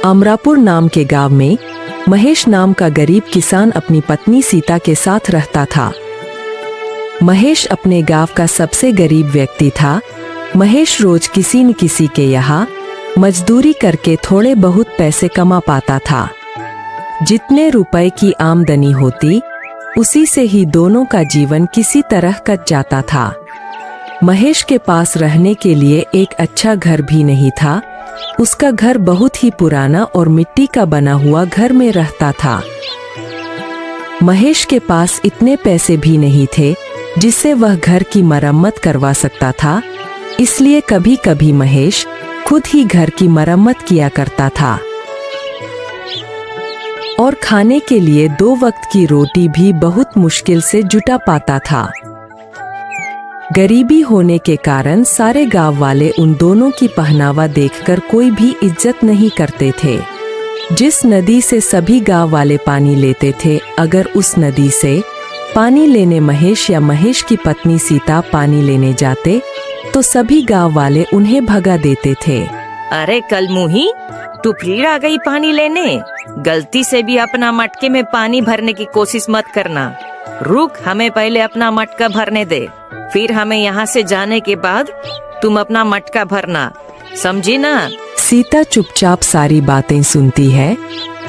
अमरापुर नाम के गांव में महेश नाम का गरीब किसान अपनी पत्नी सीता के साथ रहता था। महेश अपने गांव का सबसे गरीब व्यक्ति था। महेश रोज किसी न किसी के यहाँ मजदूरी करके थोड़े बहुत पैसे कमा पाता था। जितने रुपए की आमदनी होती उसी से ही दोनों का जीवन किसी तरह कट जाता था। महेश के पास रहने के लिए एक अच्छा घर भी नहीं था। उसका घर बहुत ही पुराना और मिट्टी का बना हुआ घर में रहता था। महेश के पास इतने पैसे भी नहीं थे जिससे वह घर की मरम्मत करवा सकता था, इसलिए कभी कभी महेश खुद ही घर की मरम्मत किया करता था और खाने के लिए 2 वक्त की रोटी भी बहुत मुश्किल से जुटा पाता था। गरीबी होने के कारण सारे गांव वाले उन दोनों की पहनावा देखकर कोई भी इज्जत नहीं करते थे। जिस नदी से सभी गांव वाले पानी लेते थे, अगर उस नदी से पानी लेने महेश या महेश की पत्नी सीता पानी लेने जाते तो सभी गांव वाले उन्हें भगा देते थे। अरे कलमुही, तू फिर आ गई पानी लेने। गलती से भी अपना मटके में पानी भरने की कोशिश मत करना। रुक, हमें पहले अपना मटका भरने दे, फिर हमें यहाँ से जाने के बाद तुम अपना मटका भरना, समझी ना? सीता चुपचाप सारी बातें सुनती है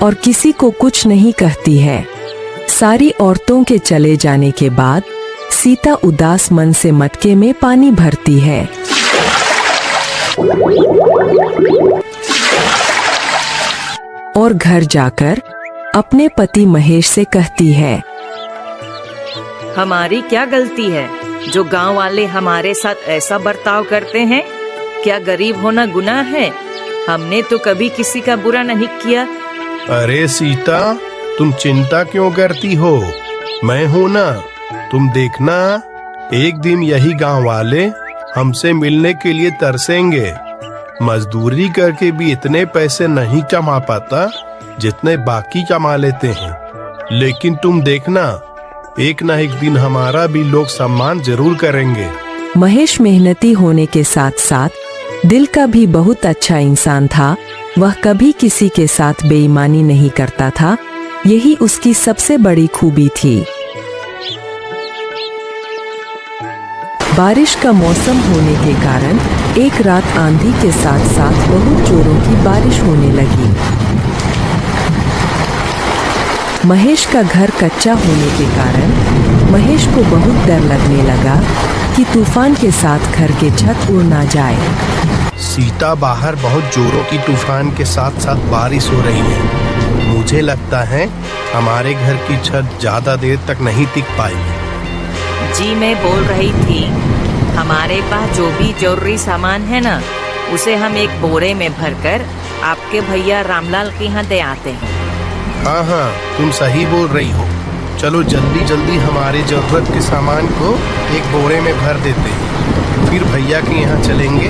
और किसी को कुछ नहीं कहती है। सारी औरतों के चले जाने के बाद सीता उदास मन से मटके में पानी भरती है। और घर जाकर अपने पति महेश से कहती है, हमारी क्या गलती है जो गांव वाले हमारे साथ ऐसा बर्ताव करते हैं? क्या गरीब होना गुनाह है? हमने तो कभी किसी का बुरा नहीं किया। अरे सीता, तुम चिंता क्यों करती हो? मैं हूँ ना। तुम देखना, एक दिन यही गांव वाले हमसे मिलने के लिए तरसेंगे। मजदूरी करके भी इतने पैसे नहीं कमा पाता जितने बाकी कमा लेते हैं, लेकिन तुम देखना, एक ना एक दिन हमारा भी लोग सम्मान जरूर करेंगे। महेश मेहनती होने के साथ साथ दिल का भी बहुत अच्छा इंसान था। वह कभी किसी के साथ बेईमानी नहीं करता था, यही उसकी सबसे बड़ी खूबी थी। बारिश का मौसम होने के कारण एक रात आंधी के साथ साथ बहुत जोरों की बारिश होने लगी। महेश का घर कच्चा होने के कारण महेश को बहुत डर लगने लगा कि तूफान के साथ घर के छत उड़ ना जाए। सीता, बाहर बहुत जोरों की तूफान के साथ साथ बारिश हो रही है। मुझे लगता है हमारे घर की छत ज्यादा देर तक नहीं टिक पाएगी। जी, मैं बोल रही थी, हमारे पास जो भी जरूरी सामान है ना, उसे हम एक बोरे में भरकर आपके भैया रामलाल के यहाँ दे आते हैं। हाँ, तुम सही बोल रही हो। चलो जल्दी जल्दी हमारे जरूरत के सामान को एक बोरे में भर देते हैं, फिर भैया के यहाँ चलेंगे।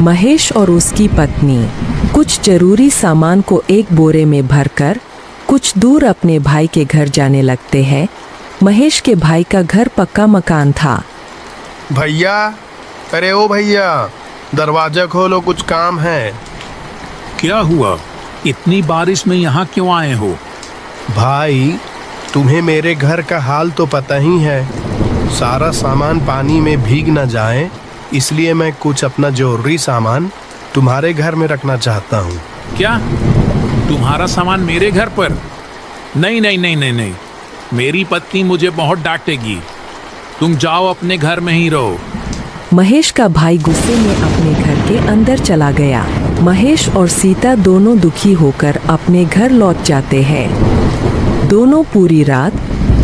महेश और उसकी पत्नी कुछ जरूरी सामान को एक बोरे में भरकर कुछ दूर अपने भाई के घर जाने लगते हैं। महेश के भाई का घर पक्का मकान था। भैया, अरे ओ भैया, दरवाजा खोलो, कुछ काम है। क्या हुआ? इतनी बारिश में यहाँ क्यों आए हो? भाई, तुम्हें मेरे घर का हाल तो पता ही है। सारा सामान पानी में भीग न जाए, इसलिए मैं कुछ अपना जरूरी सामान तुम्हारे घर में रखना चाहता हूँ। क्या? तुम्हारा सामान मेरे घर पर? नहीं नहीं नहीं नहीं नहीं, मेरी पत्नी मुझे बहुत डांटेगी। तुम जाओ, अपने घर में ही रहो। महेश का भाई गुस्से में अपने घर के अंदर चला गया। महेश और सीता दोनों दुखी होकर अपने घर लौट जाते हैं। दोनों पूरी रात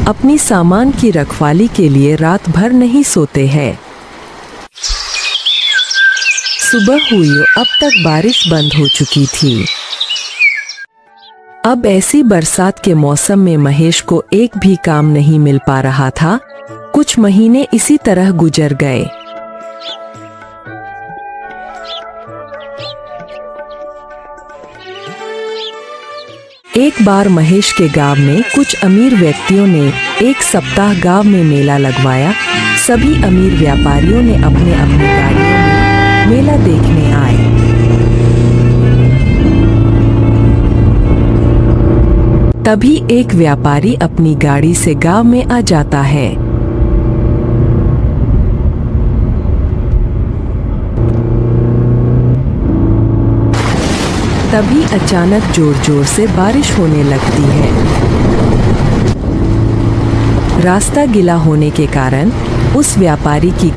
अपनी सामान की रखवाली के लिए रात भर नहीं सोते हैं। सुबह हुई, अब तक बारिश बंद हो चुकी थी। अब ऐसी बरसात के मौसम में महेश को एक भी काम नहीं मिल पा रहा था। कुछ महीने इसी तरह गुजर गए। एक बार महेश के गांव में कुछ अमीर व्यक्तियों ने एक सप्ताह गांव में मेला लगवाया। सभी अमीर व्यापारियों ने अपने अपने गाड़ियों में मेला देखने आए। तभी एक व्यापारी अपनी गाड़ी से गांव में आ जाता है। तभी अचानक जोर जोर से बारिश होने लगती है। रास्ता गीला होने के कारण उस व्यापारी की